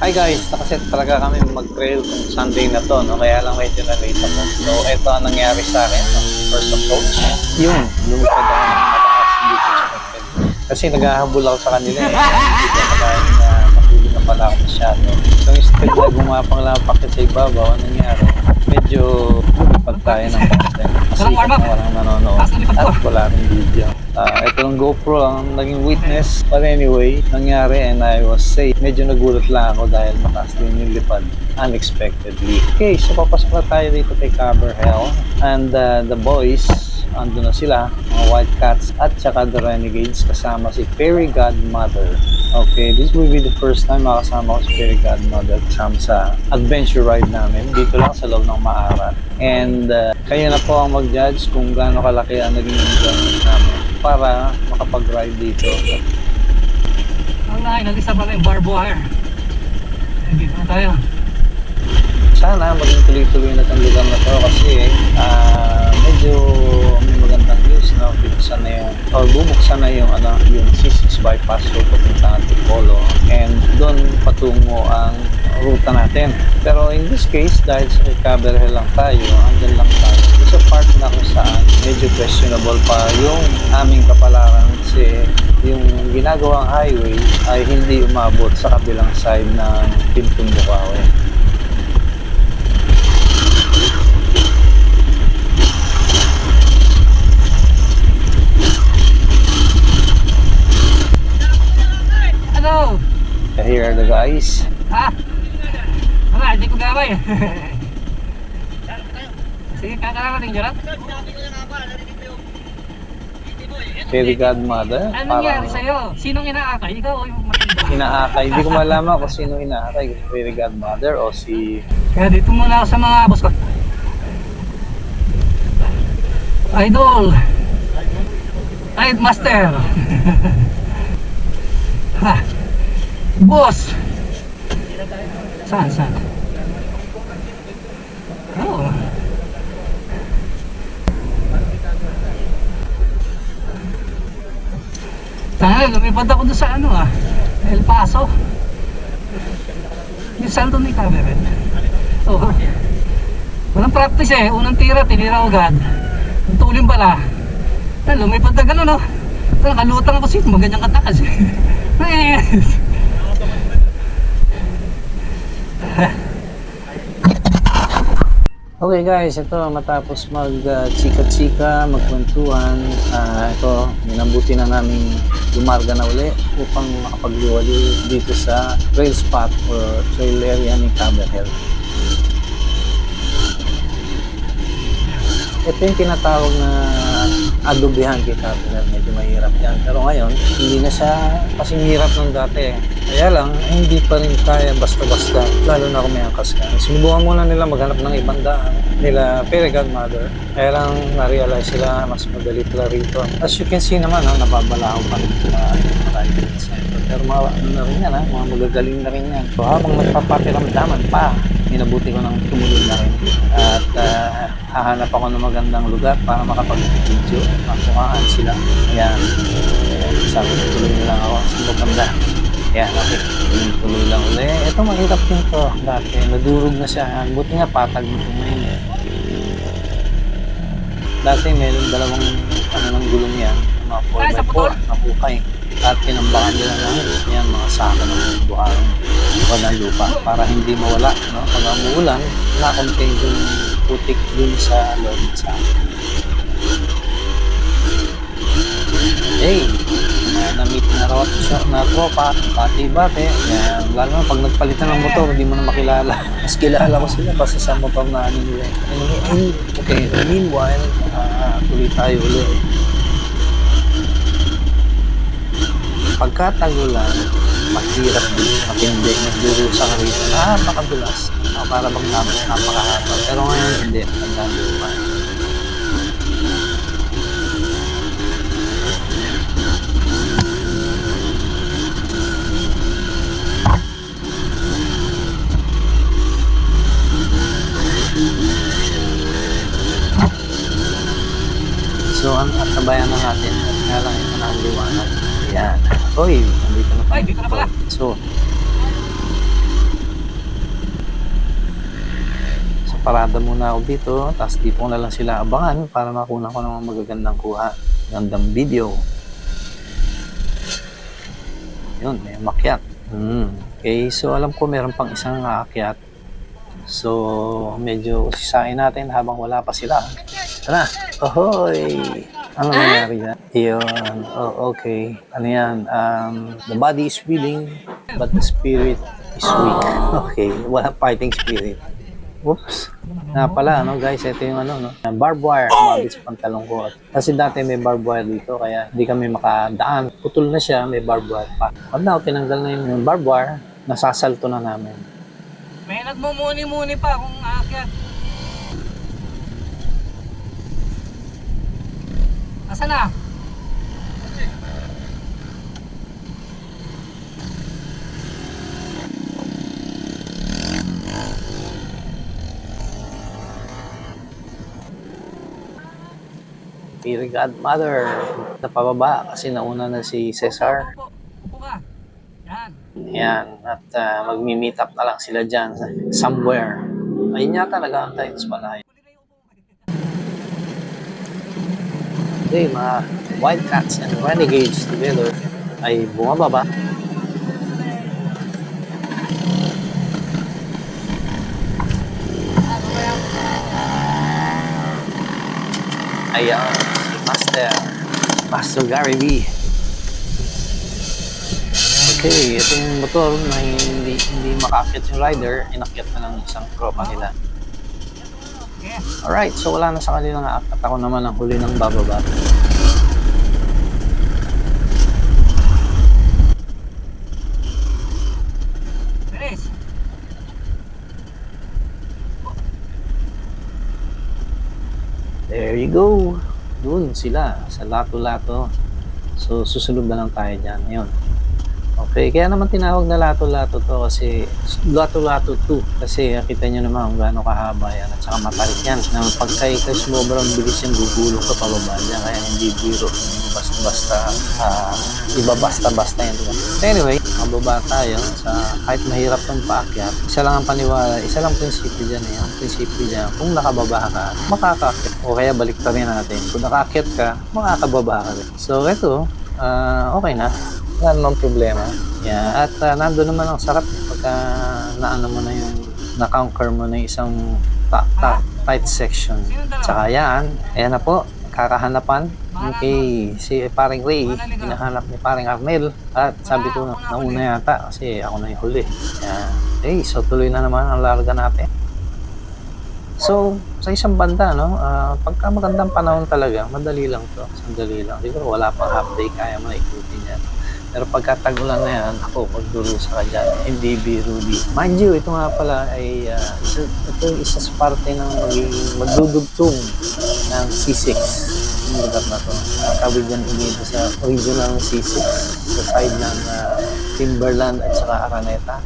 Hi guys, nakaset talaga kami mag-trail kung Sunday na to, no? Kaya lang medyo na-late ako. So, ito ang nangyari sa akin, no? First approach. Yun, lumipad ako ng mataas, hindi ko expected. Kasi naghahabol ako sa kanila eh. Hindi ko akalain na mahuli na pala ako masyado. So, instead na gumapang-lapak sa ibabaw, ang nangyari, medyo lumipad tayo ng content. Kasi walang nanonood at wala rin video. Ito ng GoPro ang naging witness. But anyway, nangyari and I was safe. Medyo nagulat lang ako dahil mataas din yung lipad unexpectedly. Okay, so papasok na tayo dito kay Caberhel. And the boys, ando na sila, mga Wildcats at saka the Renegades kasama si Fairy Godmother. Okay, this will be the first time makasama ko si Fairy Godmother kasama sa adventure ride namin dito lang sa loob ng Maarat. And kayo na po ang mag-judge kung gaano kalaki ang naging enjoyment namin para makapag-ride dito. Ang nalisa pala yung barbed wire. Dito na tayo. Sana maging tuloy-tuloy na itong lugar na to kasi medyo may magandang news na bubuksan na yung bubuksan na yung yung C6 bypass road papuntang Antipolo and doon patungo ang ruta natin. Pero in this case, dahil sa Caberhel lang tayo, andyan lang tayo. Sa part na kung saan medyo questionable pa yung aming kapalaran kasi yung ginagawang highway ay hindi umabot sa kabilang side ng Pintong Bukawi. Hello! Here are the guys. Ha? Wala, hindi ko gawin. Sige, kakarating dyan. Fairy Godmother. Anong nangyari sa'yo? Sinong inaakay? Ikaw o yung matindi? Inaakay. Hindi ko malaman kung sino inaakay. Fairy Godmother o si... Kaya dito muna ako sa mga boss ko. Idol! Ride Master! Ha! Boss! Saan? Oh. Tanga, lumipad ako doon sa El Paso. Yung saldo ni Caberhel. Oh. Walang practice eh. Unang tira, tinira agad. Ang tulim pala. Lumipad na gano'n, no? Nakalutang ako siya, maganyang katakas. Okay guys, ito matapos mag-chika-chika, magkwentuhan, ito minambuti na namin lumarga na uli upang makapag-liwali dito sa trail spot or trail area ni Caberhel. Ito yung tinatawag na adobehan kay Caberhel. Medyo mahirap yan. Pero ngayon, hindi na siya kasing hirap ng dati. Kaya lang, hindi pa rin kaya basta-basta. Lalo na kung may angkas ka. Sinubukan muna nila maghanap ng ibang daan. Nila Fairy Godmother. Kaya lang, na-realize sila mas madali pala rito. As you can see naman, nababalaw pa rin sila maraming center. Pero mga na rin yan, mga magagaling na rin yan. So habang nagpapakiramdaman pa, minabuti ko ng tumulong na rin. At hahanap ako ng magandang lugar para makapag-video. Makuhaan sila. Ayan. Sabi ko, tuloy na lang ako sa Bukanda. Ayan, okay. Tuloy lang ulit. Ito, mahirap din to. Dati, nadurog na siya. Buti nga, patag mo ito ngayon eh. Dati, meron dalawang ng gulong yan. Mga 4x4 na hukay. At pinambakan nila ng yan, mga saka ng buhangin o ng lupa para hindi mawala. No? Pag umuulan, na-contain yung putik dun sa loob ng saka. Hey! Na-meet na tropa, bati-bati. Lalo na pag nagpalitan ng motor, hindi mo na makilala. Mas kilala ko sila basta sa motor na nila. Okay, meanwhile, tuloy tayo ulit. Pagkatagulan, mahirap din, matindi, nagdurusa ka rito. Napakadulas. Para bang napakahaba. Pero ngayon, hindi. Nagdalo pa. So, ang tabayan na natin, kaya lang ito na ang liwanag. Ayan. Uy, nandito na pala. Ay, dito na pala. So, Parada muna ako dito, tapos di ko na lang sila abangan para makuna ko ng magagandang kuha. Gandang video. Yun, may makyat. Okay, so alam ko meron pang isang aakyat. So, medyo sisain natin habang wala pa sila. Tara! Ahoy! Ano nangyari dyan? Yun. Oh, okay. Ano yan? The body is willing, but the spirit is weak. Okay. Walang fighting spirit. Oops. Nga pala, ano guys, ito yung ano, no? Barbed wire. Mabit sa pantalong ko. Kasi dati may barbed wire dito, kaya hindi kami makadaan. Putol na siya, may barbed wire pa. Pag na, tinanggal na yung barbed wire, nasasalto na namin. May nagmumuni-muni pa kung aakyat. Asa na? Dear Godmother, napababa kasi nauna na si Cesar. Upo ka. Yan. Yan, at magmi-meet up na lang sila dyan somewhere. Ayun yata nag-aantay sa malayo. Okay, mga Wildcats and Renegades together ay bumababa. Ayan, si Master Gary V. Okay, itong motor na hindi makakit yung rider, inakyat na ng isang tropa nila. Alright, so wala na sa kanilang aakit. Ako naman ang huli ng bababa. Bilis. There you go. Doon sila, sa lato-lato. So, susunod na lang tayo dyan. Ayun. Okay, kaya naman tinawag na lato-lato to kasi lato-lato 2 kasi kita nyo naman kung gaano kahaba yan at saka matarik yan na pagkay sobrang bilis yung gugulong ka pababa dyan kaya hindi biro basta-basta yan diba? So anyway, mababa tayo sa kahit mahirap ng paakyat, isa lang ang paniwala, isa lang prinsipyo dyan ang prinsipyo dyan, kung nakababa ka makakakit o kaya baliktad rin natin, kung nakakit ka makakababa ka rin. So ito, okay na. Wala namang problema. Yeah. At nandun naman ang sarap pagka naano mo na yung na-conquer mo na yung isang tight section. Tsaka yan, ayan na po, kakahanapan. Okay, si paring Ray, hinahanap ni paring Arnel. At sabi ko, nauna yata kasi ako na yung huli. Yeah. Okay, so tuloy na naman ang larga natin. So, sa isang banda, no, pagka magandang panahon talaga, madali lang to. Sandali lang. Siguro wala pang half day, kaya mo na ikutin yan. Pero pagka tag-ulan na yan, ako, magdurusa ka dyan. Hindi biro-di. Mind you, ito nga pala ay, ito yung isa sa parte ng magdudugtong ng C6. Yung lugar na to. Nakakawid yan dito sa original C6 sa side ng Timberland at saka Araneta.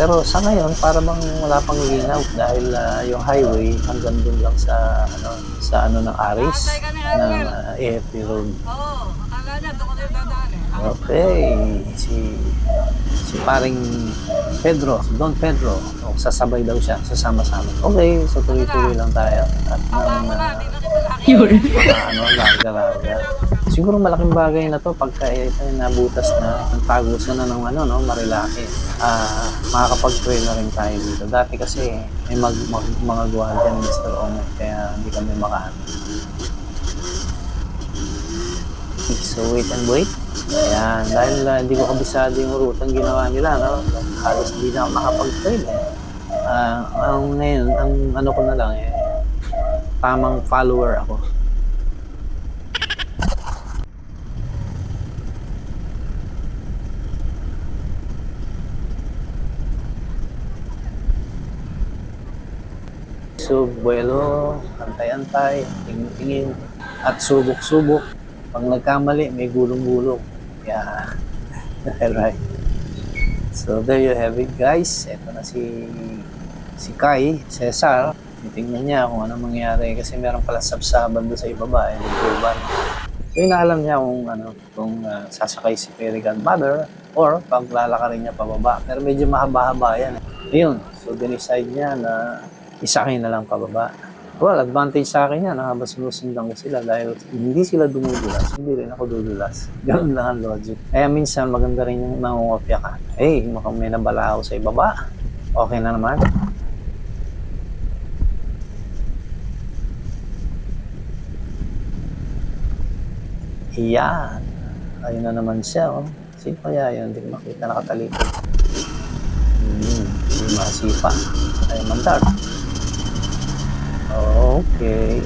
Pero sa ngayon, para bang wala pang linaw dahil yung highway hanggang dun lang sa ano ng Aris ng AFP Road. Oo, akala niya, doon ko na yung dadaan eh. Okay, si paring Pedro, si Don Pedro, sasabay daw siya, sasama-sama. Okay, so tuloy-tuloy lang tayo. At larga-larga. Siguro malaking bagay na to pagka ito nabutas na, ang tagusan na ng Marilaki. Makakapag-trail na rin tayo dito. Dati kasi may mga guwan dyan, Mr. Omo, kaya hindi kami makahanap. So wait and wait. Ayan, dahil hindi ko kabisado yung route ang ginawa nila, no? Halos hindi na ako makapag-trail eh. Ngayon, ang ano ko na lang eh, tamang follower ako. So, buwelo, antay-antay, tingin-tingin, at subok-subok. Pag nagkamali, may gulong-gulong. Yeah. Right. So, there you have it, guys. Ito na si Kai, Cesar. Titingnan niya kung ano mangyari kasi meron pala sabsaban doon sa ibaba, nag-urban. So, inaalam niya kung sasakay si Perry Godmother or pag lalakarin niya pababa. Pero medyo mahaba-haba yan. Ayun. So, dinicide niya na isakay na lang pababa. Well, advantage sa akin yan, nakabasunusundan ko sila dahil hindi sila dumudulas, hindi rin ako dudulas. Ganun lang ang logic. Kaya minsan maganda rin yung nangungopya ka. Hey, mukhang may nabala ako sa ibaba. Okay na naman. Iyan. Ayun na naman siya, oh. Sino kaya yun? Hindi ko makita nakatalikod. Hindi masipa. Ay, mandar. Okay.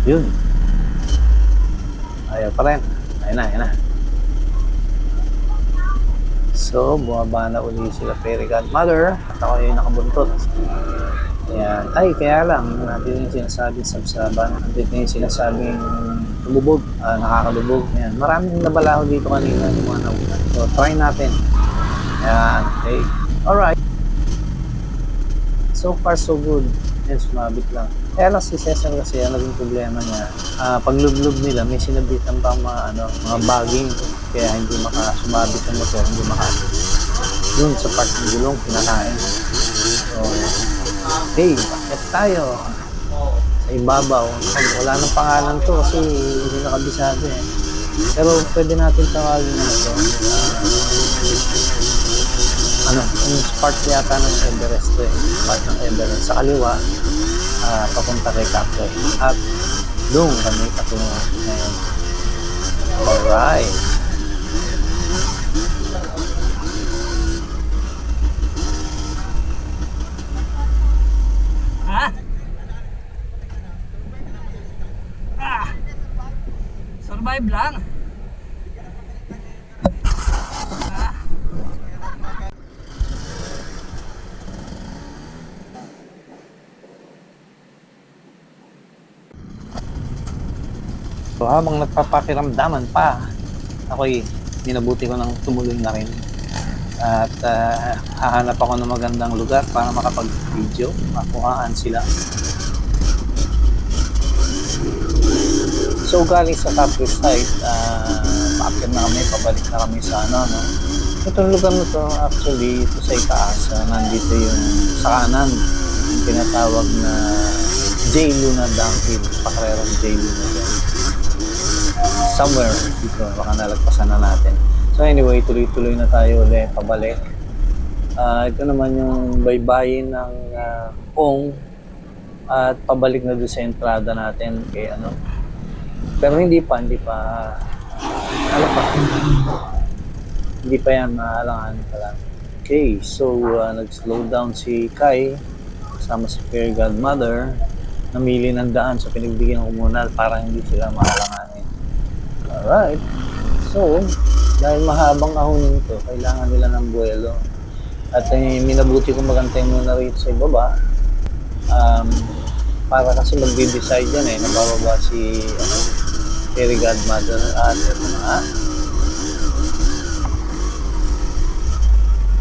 Yun. Ayaw pa rin. Ayun na. So, bumaba na uli sila Fairy Godmother. At ako yung nakabuntot. Ayan. Ay, kaya lang, natin yung sinasabing sabsaban. Natin yung sinasabing lumubog, nakakalubog. Ayan. Maraming nabalaho dito kanina yung mga nauna. So, try natin. Ayan. Okay. Alright. So far, so good. Ayan, sumabit lang. Kaya lang si Cesar kasi, naging problema niya. Paglublob nila, may sinabitan pa mga bagging. Kaya hindi makasumabit yung motor, hindi makasumabit. Yun, sa part ng gulong, pinakain. So, hey, bakit tayo? Sa ibabaw. Wala nang pangalan to kasi hindi nakabisado eh. Pero pwede natin tawagin na ito. Yung part yata ng Everest to eh. Part ng Everest. Sa kaliwa, papunta kay Capri. At doon kami patungo ngayon. Alright. Survive lang. So habang nagpapakiramdaman pa, ako'y minabuti ko ng tumuloy na rin. At hahanap ako ng magandang lugar para makapag-video, makuhaan sila. So galing sa Capri site, paakyat na kami, pabalik na kami sa Itong lugar na to, actually, ito sa itaas, nandito yung sa kanan, yung tinatawag na J. Luna Downhill, pakarerong J. Luna Downhill. Somewhere dito, baka nalagpasan na natin. So anyway, tuloy-tuloy na tayo ulit, pabalik. Ito naman yung baybayin ng Ong at pabalik na doon sa entrada natin kay Pero hindi pa hindi pa yan maalangan pa lang. Okay, so nag-slow down si Kai kasama si Fairy Godmother, namili ng daan sa pinagbigyan ko muna para hindi sila maalanganin. Alright, so dahil mahabang ahonin to, kailangan nila ng buwelo at minabuti kong magantay muna rito sa ibaba para kasi magde-decide yan nabababa si Fairy Godmother at ito na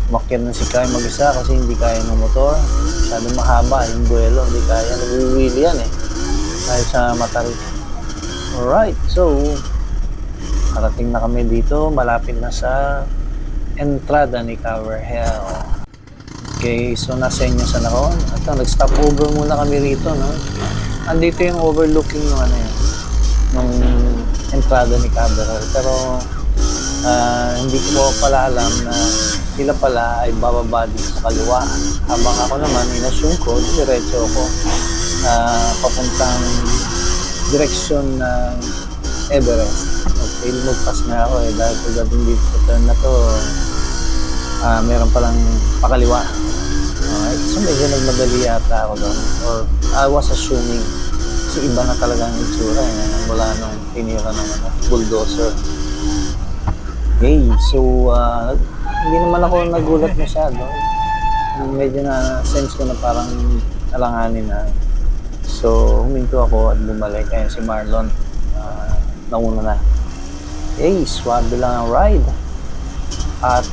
umakyat na si Kai mag-isa kasi hindi kaya ng motor, masyadong mahaba yung buwelo, hindi kaya, nag-wheel yan dahil sa matarik. Alright, so parating na kami dito, malapit na sa entrada ni Tower Hill. Okay, so nasa inyo sa nakon. At nag-stop over muna kami rito, andito yung overlooking ng ng entrada ni Tower Hill. Pero hindi ko pala alam na sila pala ay bababa dito sa kaliwa. Habang ako naman, inassume ko, diretso ako papuntang direksyon ng Everest. Okay, lumagpas na ako dahil pagdating dito sa turn na to, meron palang pakaliwa. Alright, so medyo nagmadali yata ako doon. Or I was assuming kasi iba na talaga ang itsura mula nung tinira ng bulldozer. Okay, so hindi naman ako nagulat masyado. Medyo na-sense ko na parang alanganin na. So huminto ako at bumalik. Ayan si Marlon, nauna na. Okay, swabe lang ang ride. At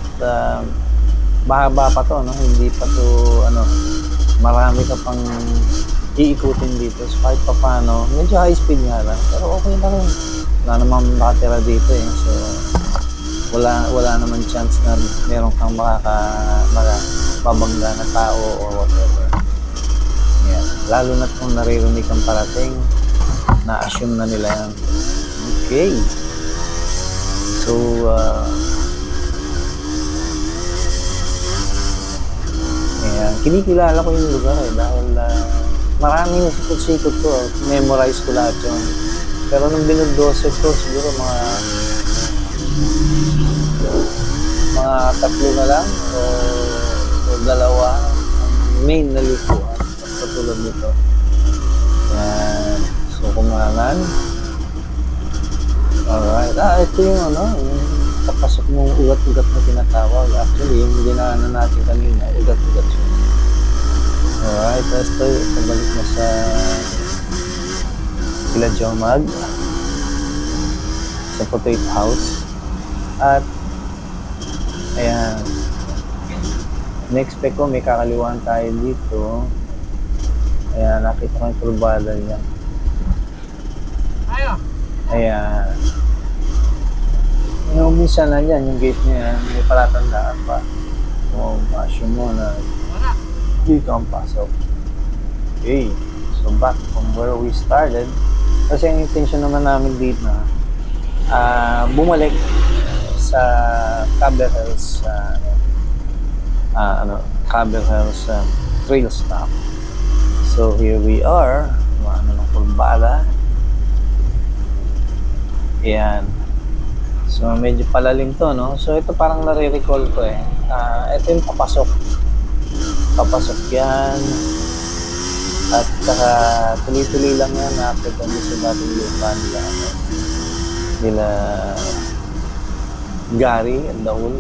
mahaba pa to, hindi pa to, marami ka pang iikutin dito. So kahit pa paano, medyo high speed nga lang. Pero okay na rin. Wala namang nakatira dito So, wala naman chance na meron kang mabangga na tao or whatever. Yan. Lalo na kung naririnig kang parating, na-assume na nila yan. Okay. So, ayan. Kinikilala ko yung lugar dahil maraming sikot-sikot ko. Memorize ko lahat yun. Pero nung binudose ko, siguro mga 3 na lang o 2 ang main na likuan katulad nito. Yan. So, Kumangan. Alright. Ito yung yung kapasok mong ugat-ugat na tinatawag. Actually, yung dinaanan natin kanina, ugat-ugat yun. Alright. Tapos ito, pabalik na sa Sila Jomag sa Potato House. At ayan, na-expect ko may kakaliwaan tayo dito. Ayan, nakita ko yung turbada niya. Ayan, yung minsan na yan, yung gate niya yan, may palatandaan pa. So, ma-assume mo na dito ang pasok. Okay, so back from where we started. Kasi ang intention naman namin dito na bumalik sa Cabell Hills Cabell Hills trail stop. So here we are, ng kurbala. Ayan. So medyo palalim to, no? So ito parang nare-recall ko ito yung papasok yan. At saka tuloy-tuloy lang yan after kami sa dating lupa nila Gary and Dagul.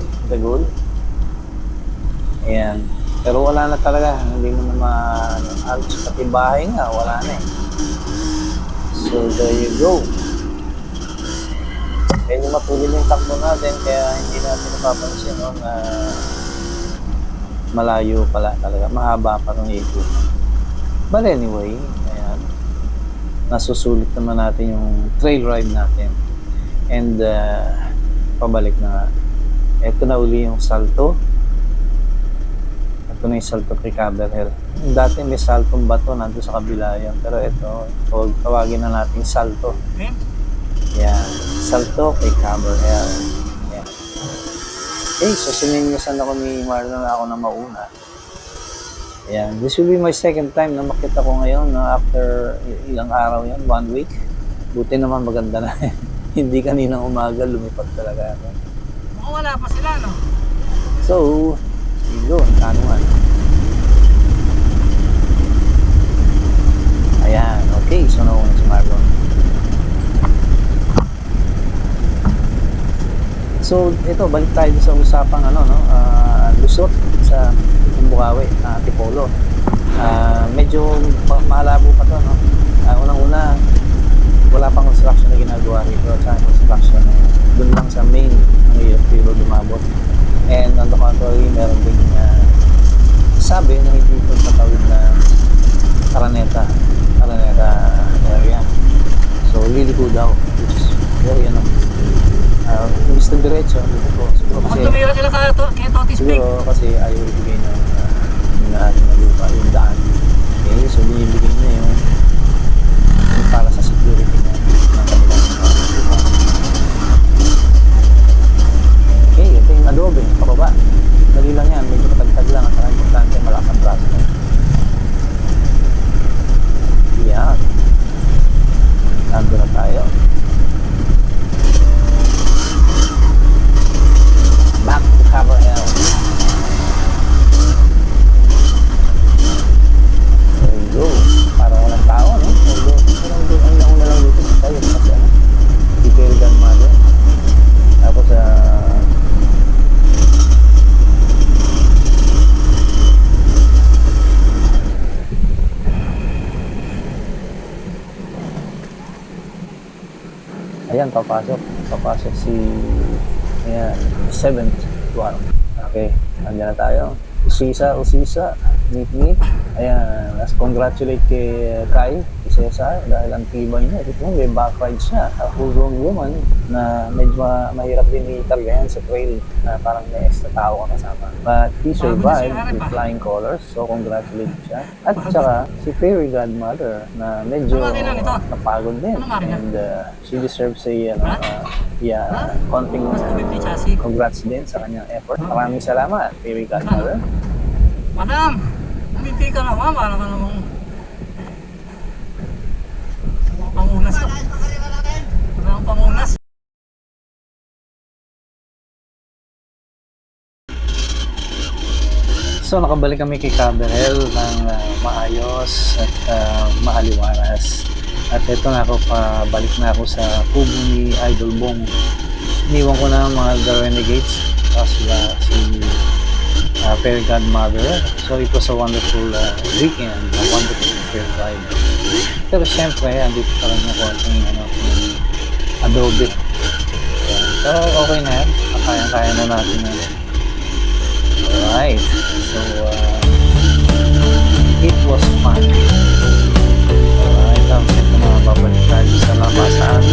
Ayan. Pero wala na talaga. Hindi mo na halos pati bahay nga. Wala na So there you go. Medyo matuloy yung takbo natin kaya hindi natin napapansin na malayo pala talaga. Mahaba pa rin ikot. But anyway, ayan. Nasusulit naman natin yung trail ride natin. And pabalik na nga. Ito na uli yung Salto. Ito na yung Salto kay Cabell Hill. Dati may Saltong bato nandun sa kabila yan. Pero ito, tawagin na natin Salto. Yan. Salto kay Cabell Hill. Yan. Okay, so sininyosan ako ni Marlon na ako na mauna. Yan. This will be my second time na makita ko ngayon after ilang araw yan, 1 week. Buti naman maganda na. Hindi kaninang umaga, lumipad talaga ako. Mukhang wala pa sila, no? So, yun, kanuhan. Ayan, okay. So, nauna si Marlon. So, ito, balik tayo sa usapang lusot sa Bukawi, Antipolo. Medyo malabo pa to, no? Unang-una, wala pang construction na ginagawa rito sa construction doon lang sa main ng River dumabot. And on the contrary, meron din sabi na hindi ito patawid na Araneta area. So liliko daw, which is very imbis na diretso dito po. Siguro kasi tumira sila kay Totis Peak. siguro kasi ayaw ibigay ng ating na lupa yung daan. Okay, so binibigay niya yung para sa security niya ng kanilang lupa. Okay, ito yung adobe, pababa. Dali lang yan, medyo katagtag lang at ang importante malakas ang braso niya. Yan. Nandun na tayo. Back to Cabell Hill. There you go. Parang walang tao, no? Ang nauna lang dito tayo kasi detail gun mother. Tapos ayan, papasok si 7th floor. Okay, nandiyan na tayo. Usisa, Meet. Ayan, let's congratulate kay Kai, kay Cesar, dahil ang tibay niya. Ito may back ride siya. A full-grown woman na medyo mahirap din italgayan sa trail na parang may extra tao ka kasama. But he survived with flying colors, so congratulate siya. At saka si fairy godmother na medyo napagod din. And she deserves a konting congrats din sa kanyang effort. Maraming salamat, fairy godmother. Madam, umiti ka naman, para ka namang pangunas ka. Parang pangunas. So nakabalik kami kay Caberel ng maayos at maaliwalas. At ito na ako, pabalik na ako sa kubo ni Idol Bong. Iniwan ko na ang mga The Renegades sila si Fairy Godmother. So it was a wonderful weekend, a wonderful fair ride. Pero syempre, andito pa rin yung konting adobe. Pero okay na yan, kaya na natin yan. Alright, so it was fun. Alright, ito mga babalik tayo sa labasan.